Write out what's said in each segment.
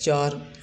4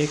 1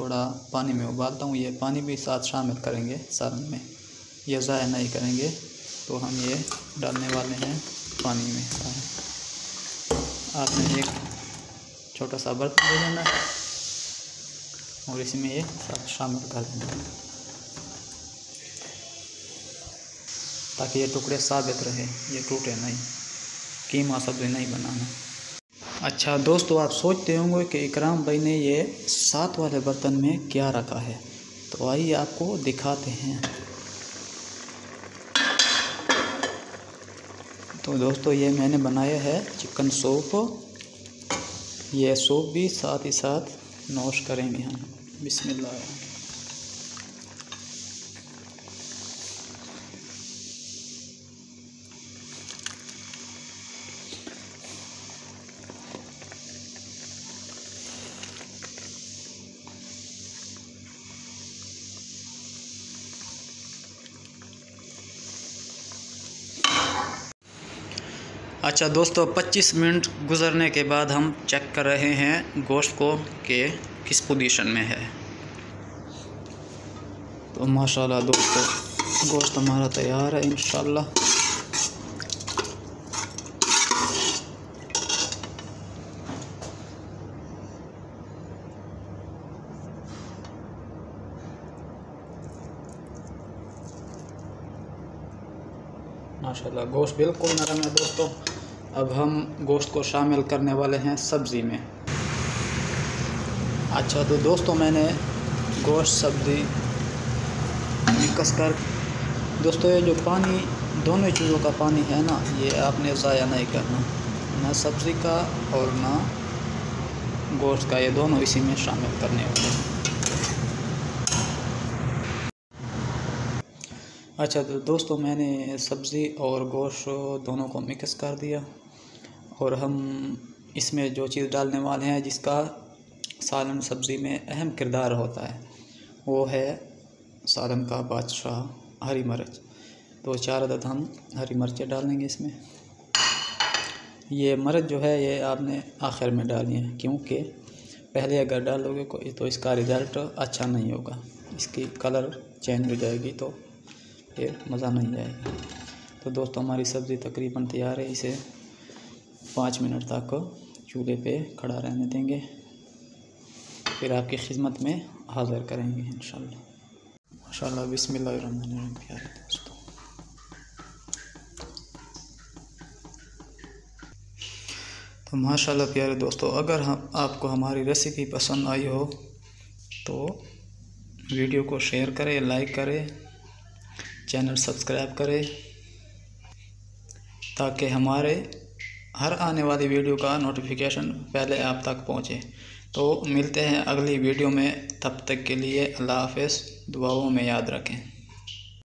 थोड़ा पानी में उबालता हूँ। ये पानी भी साथ शामिल करेंगे सालन में, ये ज़ाया नहीं करेंगे। तो हम ये डालने वाले हैं पानी में। आपने एक छोटा सा बर्तन ले लेना और इसमें ये साथ शामिल कर देना ताकि ये टुकड़े साबित रहे, ये टूटे नहीं, कीमा सब्ज़ी नहीं बनाना। अच्छा दोस्तों, आप सोचते होंगे कि इकराम भाई ने ये 7 वाले बर्तन में क्या रखा है, तो आइए आपको दिखाते हैं। तो दोस्तों, ये मैंने बनाया है चिकन सूप। ये सूप भी साथ ही साथ नोश करेंगे हम। बिस्मिल्लाह। अच्छा दोस्तों, 25 मिनट गुज़रने के बाद हम चेक कर रहे हैं गोश्त को कि किस पोजीशन में है। तो माशाल्लाह दोस्तों, गोश्त हमारा तैयार है इंशाल्लाह। माशाल्लाह गोश्त बिल्कुल नरम है दोस्तों। अब हम गोश्त को शामिल करने वाले हैं सब्ज़ी में। अच्छा तो दोस्तों, मैंने गोश्त सब्ज़ी मिक्स कर, दोस्तों ये जो पानी, दोनों चीज़ों का पानी है ना, ये आपने ज़ाया नहीं करना, ना सब्ज़ी का और ना गोश्त का, ये दोनों इसी में शामिल करने वाले हैं। अच्छा तो दोस्तों, मैंने सब्ज़ी और गोश्त दोनों को मिक्स कर दिया और हम इसमें जो चीज़ डालने वाले हैं जिसका सालन सब्ज़ी में अहम किरदार होता है, वो है सालन का बादशाह, हरी मिर्च। तो 4 अदद हम हरी मिर्चें डालेंगे इसमें। ये मिर्च जो है ये आपने आखिर में डालनी है, क्योंकि पहले अगर डालोगे तो इसका रिज़ल्ट अच्छा नहीं होगा, इसकी कलर चेंज हो जाएगी तो फिर मज़ा नहीं आएगा। तो दोस्तों, हमारी सब्ज़ी तकरीबन तैयार है। इसे 5 मिनट तक चूल्हे पे खड़ा रहने देंगे, फिर आपकी खिदमत में हाज़िर करेंगे इंशाल्लाह। माशाल्लाह, बिस्मिल्लाहिर्रहमानिर्रहीम। प्यारे दोस्तों, तो माशाल्लाह प्यारे दोस्तों, अगर आपको हमारी रेसिपी पसंद आई हो तो वीडियो को शेयर करें, लाइक करें, चैनल सब्सक्राइब करें ताकि हमारे हर आने वाली वीडियो का नोटिफिकेशन पहले आप तक पहुंचे। तो मिलते हैं अगली वीडियो में, तब तक के लिए अल्लाह हाफ़िज़। दुआओं में याद रखें।